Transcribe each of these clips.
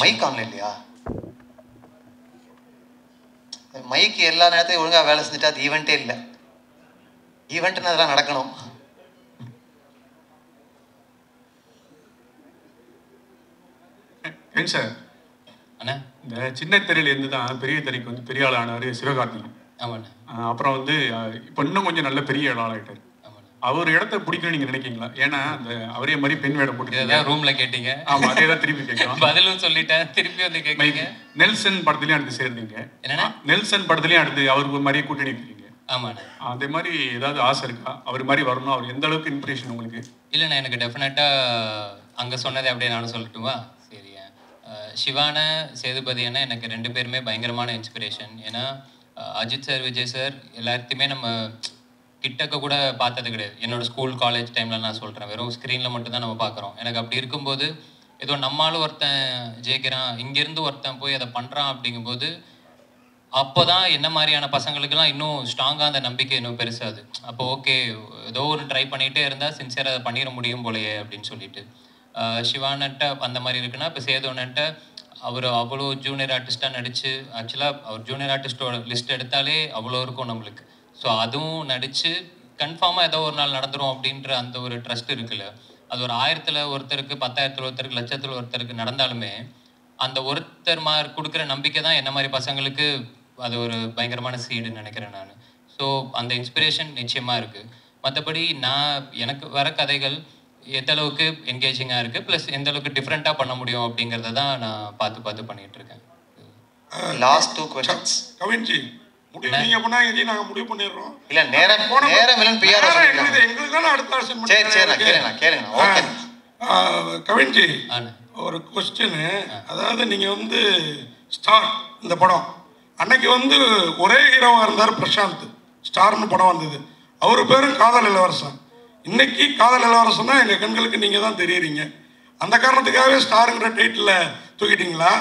Mic ஆன்ல இல்லையா? மைக்கு எல்லா நேரத்தையும் ஒழுங்காக வேலை செஞ்சுட்டு அது ஈவெண்ட்டே இல்லை. ஈவெண்ட்னு அதெல்லாம் நடக்கணும். சார் அண்ணா, இந்த சின்ன திரையிலேருந்து தான் பெரிய திரைக்கு வந்து பெரிய ஆள் ஆனார் சிவகார்த்திகேயன். ஆமாண்ணா. அப்புறம் வந்து இப்போ இன்னும் கொஞ்சம் நல்ல பெரிய ஆளாகிட்டார். அவர் இடத்த பிடிக்கணும்னு நீங்க நினைக்கிறீங்களா? ஏன்னா அந்த அவரே மாதிரி பெண் வேடம் போட்டு ரூம்ல கேட்டீங்க. ஆமா, அதே தான் திருப்பி கேட்கலாம். பதிலும் சொல்லிட்டேன், திருப்பி வந்து கேட்குறீங்க. நெல்சன் படத்துலயும் அடுத்து சேர்ந்தீங்க. என்னன்னா நெல்சன் படத்துலயும் அடுத்து அவருக்கு மாதிரியே கூட்டணி இருக்கிறீங்க. ஆமாண்ணா. அதே மாதிரி ஏதாவது ஆசை இருக்கா? அவர் மாதிரி வரணும், அவர் எந்த அளவுக்கு இம்ப்ரெஷன் உங்களுக்கு? இல்லைண்ணா, எனக்கு டெஃபினட்டா அங்கே சொன்னதை அப்படியே நானும் சொல்லட்டுமா? சரியா, சிவான சேதுபதி அண்ணா எனக்கு 2 பேருமே பயங்கரமான இன்ஸ்பிரேஷன். ஏன்னா அஜித் சார், விஜய் சார் எல்லாத்தையுமே நம்ம கிட்டக்க கூட பார்த்தது கிடையாது. என்னோட ஸ்கூல் காலேஜ் டைமில் நான் சொல்கிறேன், வெறும் ஸ்க்ரீனில் மட்டும் தான் நம்ம பார்க்குறோம். எனக்கு அப்படி இருக்கும்போது ஏதோ நம்மளாலும் ஒருத்தன் ஜெயிக்கிறான், இங்கேருந்து ஒருத்தன் போய் அதை பண்ணுறான் அப்படிங்கும்போது அப்போ தான் என்ன மாதிரியான பசங்களுக்கெல்லாம் இன்னும் ஸ்ட்ராங்காக அந்த நம்பிக்கை இன்னும் பெருசாது. அப்போ ஓகே, ஏதோ ஒரு ட்ரை பண்ணிகிட்டே இருந்தால் சின்சியராக அதை பண்ணிட முடியும் போலையே அப்படின்னு சொல்லிட்டு. சிவானன்ட்ட அந்த மாதிரி இருக்குன்னா, இப்போ சேதுவன்ட்ட அவர் அவ்வளோ ஜூனியர் ஆர்டிஸ்ட்டாக நடித்து, ஆக்சுவலாக அவர் ஜூனியர் ஆர்டிஸ்டோட லிஸ்ட் எடுத்தாலே அவ்வளோ இருக்கும் நம்மளுக்கு. ஸோ அதுவும் நடித்து கன்ஃபார்மாக ஏதோ ஒரு நாள் நடந்துடும் அப்படின்ற அந்த ஒரு ட்ரஸ்ட் இருக்குல்ல, அது ஒரு 1000ல் ஒருத்தருக்கு, 10,000ல் ஒருத்தருக்கு, லட்சத்தில் ஒருத்தருக்கு நடந்தாலுமே அந்த ஒருத்தர் மாதிரி கொடுக்குற நம்பிக்கை தான் என்ன மாதிரி பசங்களுக்கு அது ஒரு பயங்கரமான சீடுன்னு நினைக்கிறேன் நான். ஸோ அந்த இன்ஸ்பிரேஷன் நிச்சயமாக இருக்குது. மற்றபடி எனக்கு வர கதைகள் எந்த அளவுக்கு என்கேஜிங்காக இருக்குது, ப்ளஸ் எந்த அளவுக்கு டிஃப்ரெண்ட்டாக பண்ண முடியும் அப்படிங்கிறத தான் நான் பார்த்து பண்ணிகிட்டு இருக்கேன். Last 2 questions. கவின்ஜி, நீங்க பண்ணா நாங்க முடிவு பண்ணிடுறோம். இல்ல நேரம் வில்லன் பிஆர் சொல்லுங்க. எங்களுக்கு தான அடுத்த ஆப்ஷன். சரி கேளுங்க. ஓகே கவின்ஜி, ஒரு क्वेश्चन. அதாவது நீங்க வந்து ஸ்டார் இந்த படம் அன்னைக்கு வந்து ஒரே ஹீரோவா இருந்தார் பிரசாந்த். ஸ்டார்னு படம் வந்தது, அவர் பேரும் காதல் இளவரசன். இன்னைக்கு காதல் இளவரசன் தான் எங்க கண்களுக்கு நீங்க தான் தெரியுறீங்க. அந்த காரணத்துக்காகவே ஸ்டாருங்கிற டைட்டில் தூக்கிட்டீங்களா?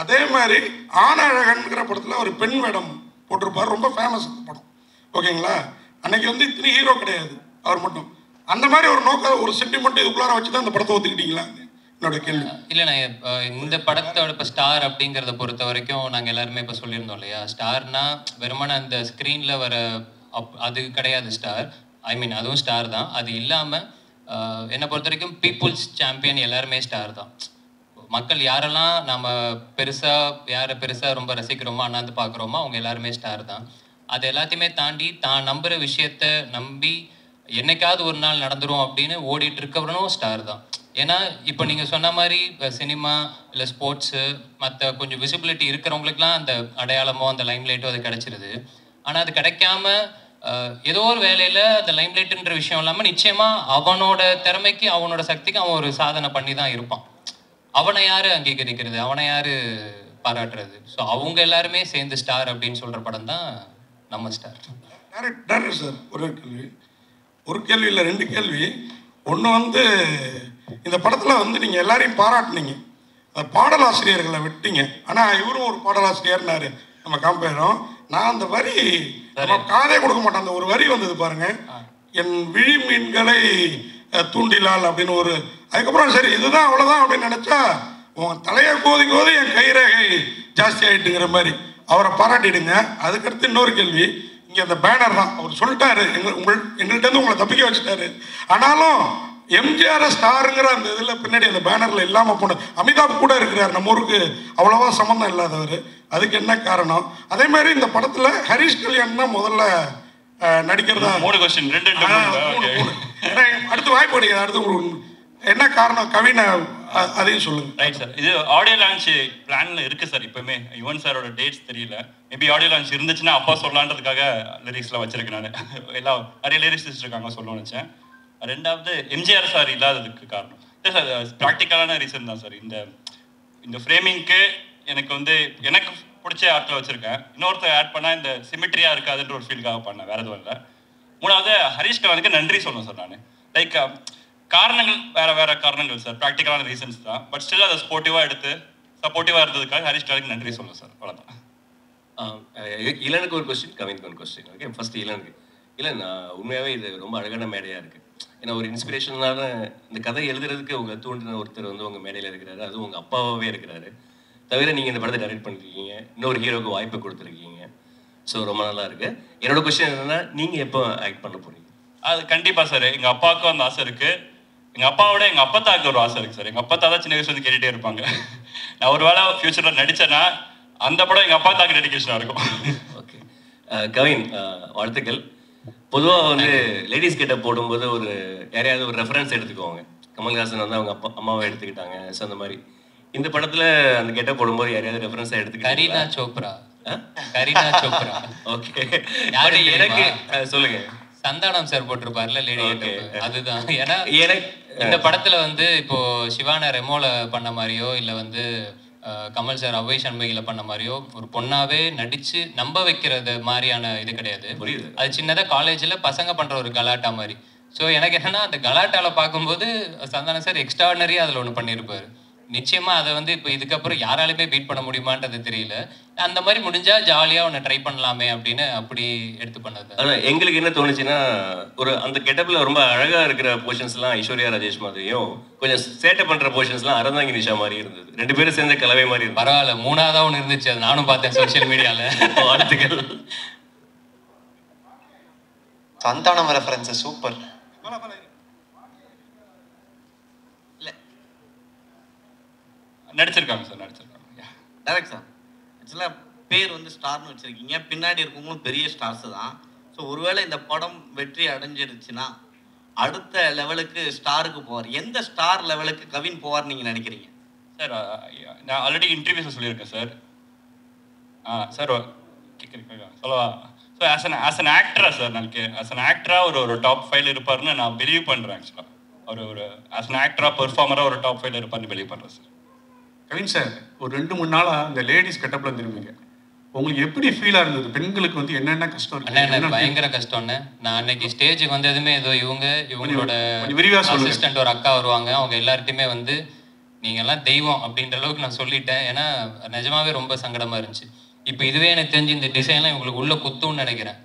அதே மாதிரி ஆனழகன்கிற படத்தில் ஒரு பெண் வேடம் போட்டிருப்பார், ரொம்ப ஃபேமஸ் அந்த படம். ஓகேங்களா? அன்னைக்கு வந்து இத்தனை ஹீரோ கிடையாது, அவர் மட்டும். அந்த மாதிரி ஒரு நோக்கம், ஒரு சென்டிமெண்ட் இதுக்குள்ளார வச்சு தான் அந்த படத்தை ஒத்துக்கிட்டீங்களா? என்னோட கேள்வி. இல்லைண்ணா, இந்த படத்தோட இப்போ ஸ்டார் அப்படிங்கிறத பொறுத்த வரைக்கும் நாங்கள் எல்லாருமே இப்போ சொல்லியிருந்தோம் இல்லையா, ஸ்டார்னா வெறுமனே அந்த ஸ்க்ரீனில் வர அது கிடையாது ஸ்டார். ஐ மீன் அதுவும் ஸ்டார் தான். அது இல்லாமல் என்னை பொறுத்த வரைக்கும் பீப்புள்ஸ் சாம்பியன் எல்லாருமே ஸ்டார் தான். மக்கள் யாரெல்லாம் நம்ம யாரை பெருசாக ரொம்ப ரசிக்கிறோமோ, அண்ணாந்து பார்க்குறோமோ, அவங்க எல்லாருமே ஸ்டார் தான். அது எல்லாத்தையுமே தாண்டி தான் நம்புகிற விஷயத்த நம்பி என்னைக்காவது ஒரு நாள் நடந்துரும் அப்படின்னு ஓடிட்டு இருக்கவனும் ஸ்டார் தான். ஏன்னா இப்போ நீங்கள் சொன்ன மாதிரி சினிமா இல்லை ஸ்போர்ட்ஸு மற்ற கொஞ்சம் விசிபிலிட்டி இருக்கிறவங்களுக்குலாம் அந்த அடையாளமோ அந்த லைம்லைட்டோ அது கிடச்சிருது. ஆனால் அது கிடைக்காம ஏதோ ஒரு வேலையில் அந்த லைம்லைட்டுன்ற விஷயம் இல்லாமல் நிச்சயமாக அவனோட திறமைக்கு அவனோட சக்திக்கு அவன் ஒரு சாதனை பண்ணி தான் இருப்பான். அவனை யார் அங்கீகரிக்கிறது, அவனை யார் பாராட்டுறது? ஸோ அவங்க எல்லாருமே சேர்ந்து ஸ்டார் அப்படின்னு சொல்கிற படம் தான் நம்ம ஸ்டார். டேரக்டர் சார், ஒரு கேள்வி இல்லை 2 கேள்வி. ஒன்று வந்து இந்த படத்தில் வந்து நீங்கள் எல்லாரையும் பாராட்டினீங்க, பாடலாசிரியர்களை விட்டீங்க. ஆனால் இவரும் ஒரு பாடலாசிரியர்னாரு நம்ம காம்பேரும். நான் அந்த வரி காதே கொடுக்க மாட்டேன், அந்த ஒரு வரி வந்தது பாருங்க, என் விழி மீன்களை தூண்டிலால் அப்படின்னு ஒரு. அதுக்கப்புறம் சரி இதுதான் அவ்வளோதான் அப்படின்னு நினச்சா உன் தலையை கோதி என் கைரேகை ஜாஸ்தி ஆகிட்டுங்கிற மாதிரி அவரை பாராட்டிடுங்க. அதுக்கடுத்து இன்னொரு கேள்வி, இங்கே அந்த பேனர் தான் அவர் சொல்லிட்டாரு, எங்கள்கிட்ட உங்களை தப்பிக்க வச்சுட்டாரு. ஆனாலும் எம்ஜிஆர் ஸ்டாருங்கிற அந்த இதில் பின்னாடி அந்த பேனரில் இல்லாமல் போன அமிதாப் கூட இருக்கிறார், நம்ம ஊருக்கு அவ்வளோவா சம்மந்தம் இல்லாதவர். அதுக்கு என்ன காரணம்? அதே மாதிரி இந்த படத்தில் ஹரிஷ் கல்யாண் தான் முதல்ல நடிக்கிறதா. 3 கொஸ்டின், 2 அடுத்து வாய்ப்பு கிடைக்காது. அடுத்து என்ன காரணம் கவினை அதையும் சொல்லுங்க. ரைட் சார், இது ஆடியோ லான்ச் பிளான்ல இருக்கு சார். இப்பவுமே யுவன் சாரோட டேட்ஸ் தெரியல, மேபி ஆடியோ லான்ச் இருந்துச்சுன்னா அப்பா சொல்லலான்றதுக்காக லிரிக்ஸ்லாம் வச்சிருக்கேன். நான் எல்லாம் நிறைய லிரிக்ஸ் இருக்காங்க சொல்லணும்னு நினச்சேன். 2வது எம்ஜிஆர் சார் இல்லாததுக்கு காரணம் இல்லை சார், ப்ராக்டிக்கலான ரீசன் தான் சார். இந்த ஃப்ரேமிங்க்கு எனக்கு வந்து எனக்கு பிடிச்ச ஆர்ட்டில் வச்சுருக்கேன். இன்னொருத்தர் ஆட் பண்ணால் இந்த சிமெட்ரியாக இருக்காதுன்ற ஒரு ஃபீல்காக பண்ணேன், வேறு எதுவும் இல்லை. 3வது ஹரிஷ் கல்யாணுக்கு நன்றி சொல்லணும் சார். நான் லைக் காரணங்கள் வேறு காரணங்கள் சார், ப்ராக்டிக்கலான ரீசன்ஸ் தான். பட் ஸ்டில் அதை சப்போர்ட்டிவாக இருந்ததுக்காக ஹரிஷ் கல்யாணுக்கு நன்றி சொல்லணும் சார், அவ்வளோதான். இளனுக்கு ஒரு கொஸ்டின், கவினுக்கு ஒரு கொஸ்டின். Okay, first இளனுக்கு. இல்லை, நான் உண்மையாகவே இது ரொம்ப அழகான மேடையாக இருக்குது. ஏன்னா ஒரு இன்ஸ்பிரேஷனான இந்த கதை எழுதுறதுக்கு உங்களை தூண்டின ஒருத்தர் வந்து உங்கள் மேடையில் இருக்கிறாரு, அதுவும் உங்கள் அப்பாவே இருக்கிறாரு. தவிர நீங்கள் இந்த படத்தை டைரக்ட் பண்ணிருக்கீங்க, இன்னொரு ஹீரோக்கு வாய்ப்பு கொடுத்துருக்கீங்க. ஸோ ரொம்ப நல்லா இருக்கு. என்னோட கொஸ்டின் என்னன்னா, நீங்கள் எப்போ ஆக்ட் பண்ண போறீங்க? அது கண்டிப்பாக சார், எங்கள் அப்பாவுக்கும் அந்த ஆசை இருக்குது. எங்கள் அப்பாவோட எங்கள் அப்பத்தாவுக்கு ஒரு ஆசை இருக்குது சார். எங்கள் அப்பத்தா தான் சின்ன வயசுல வந்து கேட்டுகிட்டே இருப்பாங்க. நான் ஒரு வேளை ஃபியூச்சரில் நடித்தேன்னா அந்த படம் எங்கள் அப்பாத்தாக்கு டெடிகேஷனாக இருக்கும். ஓகே, கவின், வாழ்த்துக்கள். பொதுவாக வந்து லேடிஸ் கிட்ட போடும்போது ஒரு யாரையாவது ஒரு ரெஃபரன்ஸ் எடுத்துக்குவாங்க. கமல்ஹாசன் வந்து அவங்க அம்மாவை எடுத்துக்கிட்டாங்க. ஸோ அந்த மாதிரி இந்த படத்தில் அந்த கெட்ட போடும்போது யாரையாவது ரெஃபரன்ஸாக எடுத்துக்கிட்டாங்க? கரீனா சோப்ரா. கரீனா சோப்ரா. ஓகே, யாரு எனக்கு சொல்லுங்க. சந்தானம் சார் போட்டிருப்பார்ல லேடி. Okay. அதுதான். ஏன்னா எனக்கு இந்த படத்துல வந்து இப்போ சிவான ரெமோல பண்ண மாதிரியோ இல்ல வந்து கமல் சார் அவ்வை சண்முகில பண்ண மாதிரியோ ஒரு பொண்ணாவே நடிச்சு நம்ப வைக்கிறது மாதிரியான இது கிடையாது. புரியுது. அது சின்னதா காலேஜ்ல பசங்க பண்ற ஒரு கலாட்டா மாதிரி. ஸோ எனக்கு என்னன்னா அந்த கலாட்டால பார்க்கும்போது சந்தானம் சார் எக்ஸ்ட்ராடனரியா அதுல ஒன்று பண்ணியிருப்பாரு. நிச்சயமா அதை வந்து இப்போ இதுக்கப்புறம் யாராலுமே பீட் பண்ண முடியுமான்றது தெரியல. அந்த மாதிரி முடிஞ்சா ஜாலியா ஒன்று ட்ரை பண்ணலாமே அப்படின்னு அப்படி எடுத்து பண்ணது. ஆனால் எங்களுக்கு என்ன தோணுச்சுன்னா, ஒரு அந்த கெட்டப்பில் ரொம்ப அழகாக இருக்கிற போர்ஷன்ஸ்லாம் ஐஸ்வர்யா ராஜேஷ் மாதிரியும், கொஞ்சம் சேட்டை பண்ணுற போர்ஷன்ஸ்லாம் அறந்தாங்கி நிஷா மாதிரி இருந்தது. ரெண்டு பேரும் சேர்ந்த கலவை மாதிரி இருந்தது. பரவாயில்ல, மூணாவதா ஒன்று இருந்துச்சு, அது நானும் பார்த்தேன் சோஷியல் மீடியாவில். வாழ்த்துக்கள். Santhanam reference super. நடிச்சிருக்காங்க சார், நடிச்சிருக்காங்க. டேரக்ட் சார், ஆக்சுவலாக பேர் வந்து ஸ்டார்னு வச்சுருக்கீங்க, பின்னாடி இருக்கவங்களும் பெரிய ஸ்டார்ஸு தான். ஸோ ஒருவேளை இந்த படம் வெற்றி அடைஞ்சிருச்சுன்னா அடுத்த லெவலுக்கு ஸ்டாருக்கு போவார். எந்த ஸ்டார் லெவலுக்கு கவின் போவார் நீங்கள் நினைக்கிறீங்க? சார் நான் ஆல்ரெடி இன்டர்வியூஸில் சொல்லியிருக்கேன் சார். சார் சொல்லவா? ஸோ ஆஸ் அன் ஆக்டரா சார், எனக்கு ஆஸ் அன் ஆக்டராக ஒரு டாப் 5 இருப்பார்னு நான் பிலீவ் பண்ணுறேன். ஆக்சுவலாக ஒரு ஆஸ் அன் ஆக்டராக பெர்ஃபார்மராக ஒரு டாப் 5 இருப்பார்னு பிலீவ் பண்ணுறேன் சார். கவின் சார், ஒரு 2-3 நாளாக இந்த லேடிஸ் கெட்டப்பில் திரும்பிங்க. உங்களுக்கு எப்படி ஃபீலாக இருந்தது? பெண்களுக்கு வந்து என்னென்ன கஷ்டம் இருக்கு? பயங்கர கஷ்டம்னு. நான் அன்னைக்கு ஸ்டேஜுக்கு வந்ததுமே ஏதோ இவங்களோட அசிஸ்டன்ட் ஒரு அக்கா வருவாங்க, அவங்க எல்லார்ட்டையுமே வந்து நீங்கள்லாம் தெய்வம் அப்படின்ற அளவுக்கு நான் சொல்லிட்டேன். ஏன்னா நிஜமாவே ரொம்ப சங்கடமாக இருந்துச்சு. இப்போ இதுவே எனக்கு தெரிஞ்சு இந்த டிசைன்லாம் இவங்களுக்கு உள்ள குத்தும்னு நினைக்கிறேன்.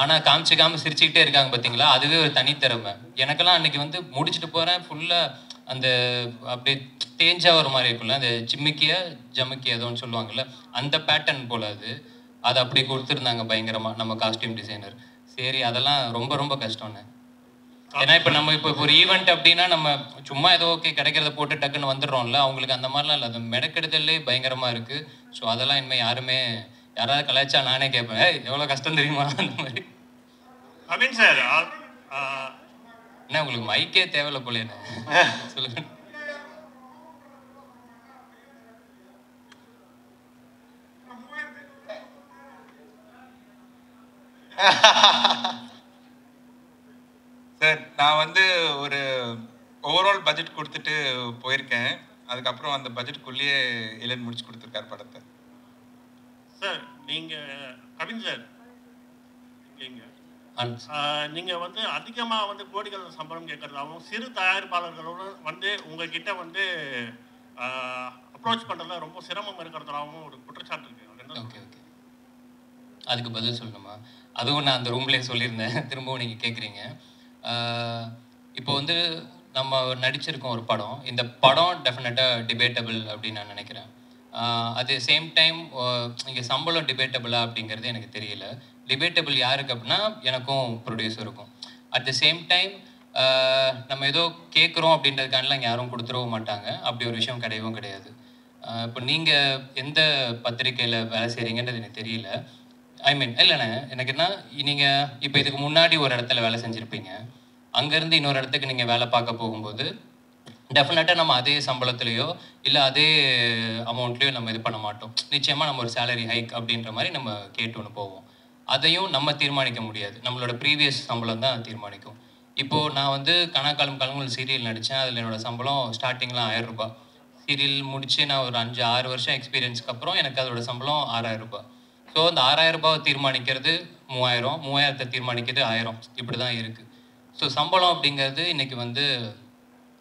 ஆனால் காமிச்சிக்காமல் சிரிச்சுக்கிட்டே இருக்காங்க பார்த்தீங்களா, அதுவே ஒரு தனித்திறமை. எனக்கெல்லாம் அன்னைக்கு வந்து முடிச்சுட்டு போகிறேன், ஃபுல்லாக அந்த அப்படியே தேஞ்சா ஒரு மாதிரி இருக்குல்ல, அந்த ஜமுக்கியா ஏதோன்னு சொல்லுவாங்கல்ல, அந்த பேட்டர்ன் போல அது அப்படி கொடுத்துருந்தாங்க பயங்கரமாக நம்ம காஸ்டியூம் டிசைனர். சரி, அதெல்லாம் ரொம்ப ரொம்ப கஷ்டம்னு. ஏன்னா இப்போ நம்ம இப்போ ஒரு ஈவெண்ட் அப்படின்னா நம்ம சும்மா ஏதோ ஓகே கிடைக்கிறத போட்டு டக்குன்னு வந்துடுறோம்ல, அவங்களுக்கு அந்த மாதிரிலாம் இல்லை. அது மெனக்கெடுதல்லே பயங்கரமாக இருக்குது. ஸோ அதெல்லாம் இனிமேல் யாராவது கலாய்ச்சா நானே கேட்பேன், எவ்வளோ கஷ்டம் தெரியுமா அந்த மாதிரி. கவின் சார், என்ன உங்களுக்கு மைக்கே தேவையில்ல போல என்ன சொல்லுங்க. சார், நான் வந்து ஒரு ஓவரால் பட்ஜெட் கொடுத்துட்டு போயிருக்கேன். அதுக்கப்புறம் அந்த பட்ஜெட்டுக்குள்ளேயே இளன் முடிச்சு கொடுத்துருக்காரு படத்தை. சார், நீங்கள் கவின் சார் நீங்கள் வந்து அதிகமாக வந்து கோடிகள் சம்பளம் கேட்கறதாகவும் சிறு தயாரிப்பாளர்களோடு வந்து உங்ககிட்ட வந்து அப்ரோச் பண்ணுறதுல ரொம்ப சிரமம் இருக்கிறதாகவும் ஒரு குற்றச்சாட்டு இருக்கு. ஓகே, அதுக்கு பதில் சொல்லணுமா? அதுவும் நான் அந்த ரூம்லேயே சொல்லியிருந்தேன், திரும்பவும் நீங்கள் கேட்குறீங்க. இப்போ வந்து நம்ம நடிச்சிருக்கோம் ஒரு படம். இந்த படம் டெஃபினட்டாக டிபேட்டபிள் அப்படின்னு நான் நினைக்கிறேன். அட் த சேம் டைம் இங்கே சம்பளம் டிபேட்டபிளா அப்படிங்கிறது எனக்கு தெரியல. டிபேட்டபிள் யாருக்கு அப்படின்னா எனக்கும் ப்ரொடியூசருக்கும். அட் த சேம் டைம் நம்ம ஏதோ கேட்குறோம் அப்படின்றதுக்கானலாம் யாரும் கொடுத்துடவும் மாட்டாங்க. அப்படி ஒரு விஷயம் கிடையவும் கிடையாது. இப்போ நீங்கள் எந்த பத்திரிக்கையில் வேலை செய்கிறீங்கன்றது எனக்கு தெரியல. ஐ மீன் இல்லைண்ணே, எனக்கு என்ன, நீங்கள் இப்போ இதுக்கு முன்னாடி ஒரு இடத்துல வேலை செஞ்சுருப்பீங்க, அங்கேருந்து இன்னொரு இடத்துக்கு நீங்கள் வேலை பார்க்க போகும்போது டெஃபினட்டாக நம்ம அதே சம்பளத்துலேயோ இல்லை அதே அமௌண்ட்லேயோ நம்ம இது பண்ண மாட்டோம். நிச்சயமாக நம்ம ஒரு சேலரி ஹைக் அப்படின்ற மாதிரி நம்ம கேட்டு ஒன்று போவோம். அதையும் நம்ம தீர்மானிக்க முடியாது, நம்மளோட ப்ரீவியஸ் சம்பளம் தான் தீர்மானிக்கும். இப்போது நான் வந்து கணக்காலம் கலங்கள் சீரியல் நடித்தேன். அதில் என்னோடய சம்பளம் ஸ்டார்டிங்லாம் 1000 ரூபாய். சீரியல் முடித்து நான் ஒரு 5-6 வருஷம் எக்ஸ்பீரியன்ஸ்க்கு அப்புறம் எனக்கு அதோட சம்பளம் 6000 ரூபாய். ஸோ அந்த 6000 ரூபாவை தீர்மானிக்கிறது 3000, 3000 தீர்மானிக்கிறது 1000, இப்படி தான் இருக்குது. ஸோ சம்பளம் அப்படிங்கிறது இன்றைக்கி வந்து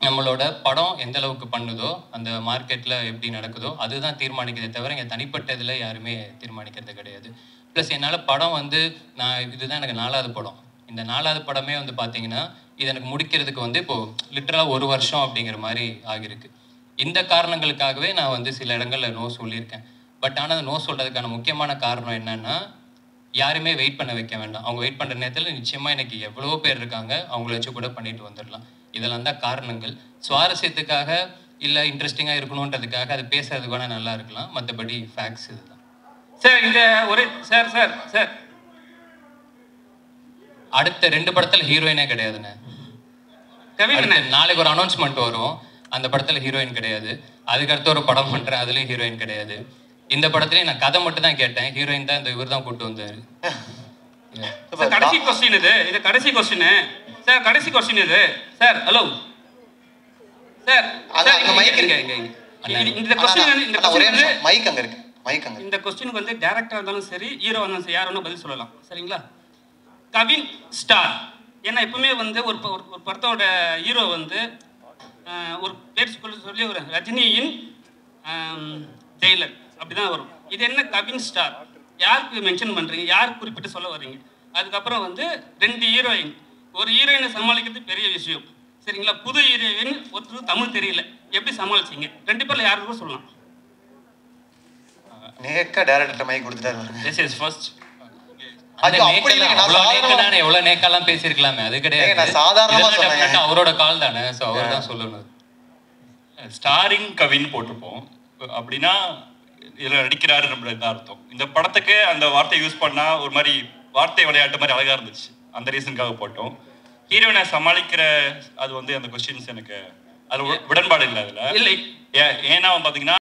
நம்மளோட படம் எந்த அளவுக்கு பண்ணுதோ, அந்த மார்க்கெட்டில் எப்படி நடக்குதோ அதுதான் தீர்மானிக்கிறதே தவிர இங்கே தனிப்பட்ட இதில் யாருமே தீர்மானிக்கிறது கிடையாது. ப்ளஸ் என்னால் படம் வந்து நான் இதுதான் எனக்கு 4வது படம். இந்த 4வது படமே வந்து பார்த்தீங்கன்னா இது எனக்கு முடிக்கிறதுக்கு வந்து இப்போது லிட்டரலாக 1 வருஷம் அப்படிங்கிற மாதிரி ஆகியிருக்கு. இந்த காரணங்களுக்காகவே நான் வந்து சில இடங்களில் நோ சொல்லியிருக்கேன். பட் ஆனால் நோ சொல்கிறதுக்கான முக்கியமான காரணம் என்னென்னா, யாருமே வெயிட் பண்ண வைக்க வேண்டாம். அவங்க வெயிட் பண்ணுற நேரத்தில் நிச்சயமாக எனக்கு எவ்வளோ பேர் இருக்காங்க, அவங்கள வச்சு கூட பண்ணிட்டு வந்துடலாம். இதெல்லாம் தான் காரணங்கள். சுவாரஸ்யத்துக்காக இல்லை இன்ட்ரெஸ்டிங்காக இருக்கணுன்றதுக்காக அது பேசுறதுக்கு வேணால் நல்லா இருக்கலாம். மற்றபடி ஃபேக்ட்ஸ் இதுதான். சார் இந்த ஒரு சார் சார் சார் அடுத்த 2 படத்தில் ஹீரோயினே கிடையாதுண்ணே. நாளைக்கு ஒரு அனௌன்ஸ்மெண்ட் வரும், அந்த படத்தில் ஹீரோயின் கிடையாது. அதுக்கடுத்து ஒரு படம் பண்ணுறேன், அதுலேயும் ஹீரோயின் கிடையாது. இந்த படத்துலேயும் நான் கதை மட்டும் தான் கேட்டேன், ஹீரோயின் தான் இந்த இவர் தான் கூப்பிட்டு வந்தார். கடைசி கொஸ்டின் இது கடைசி கொஸ்டின் சார், கடைசி கொஸ்டின் இது சார். ஹலோ சார், இந்த கொஸ்டினுக்கு வந்து டைரக்டரா இருந்தாலும் சரி, ஹீரோ இருந்தாலும் சரி, யார் வேணா பதில் சொல்லலாம். சரிங்களா? கவின் ஸ்டார், ஏன்னா எப்பவுமே வந்து ஒரு படத்தோட ஹீரோ வந்து ஒரு பேர் சொல்லி ஒரு ரஜினியின் ஜெயிலர் அப்படிதான் வரும். இது என்ன கவின் ஸ்டார், யாருக்கு மென்ஷன் பண்றீங்க, யார் குறிப்பிட்டு சொல்ல வர்றீங்க? அதுக்கப்புறம் வந்து 2 ஹீரோயின், ஒரு ஹீரோயினை சமாளிக்கிறது பெரிய விஷயம். சரிங்களா? புது ஹீரோயின், ஒருத்தருக்கு தமிழ் தெரியல, எப்படி சமாளிச்சீங்க? 2 பேர்ல யாருக்கும் சொல்லலாம். நேக்கா டைரக்டர் மைக் கொடுத்துட்டாரு. This is first. எவ்வளவு நேக்கெல்லாம் பேசியிருக்கலாமே, அது கிடையாது. அவரோட கால் தானே, ஸோ அவர் தான் சொல்லணும். ஸ்டாரிங் கவின்னு போட்டிருப்போம் அப்படின்னா இதில் நடிக்கிறாரு நம்மள தான் அர்த்தம். இந்த படத்துக்கு அந்த வார்த்தை யூஸ் பண்ணால் ஒரு மாதிரி வார்த்தை விளையாட்டு மாதிரி அழகாக இருந்துச்சு, அந்த ரீசனுக்காக போட்டோம். ஹீரோயினை சமாளிக்கிற அது வந்து அந்த கொஸ்டின்ஸ் எனக்கு அது உடன்பாடு இல்லை அதில். இல்லை ஏன்னா பார்த்தீங்கன்னா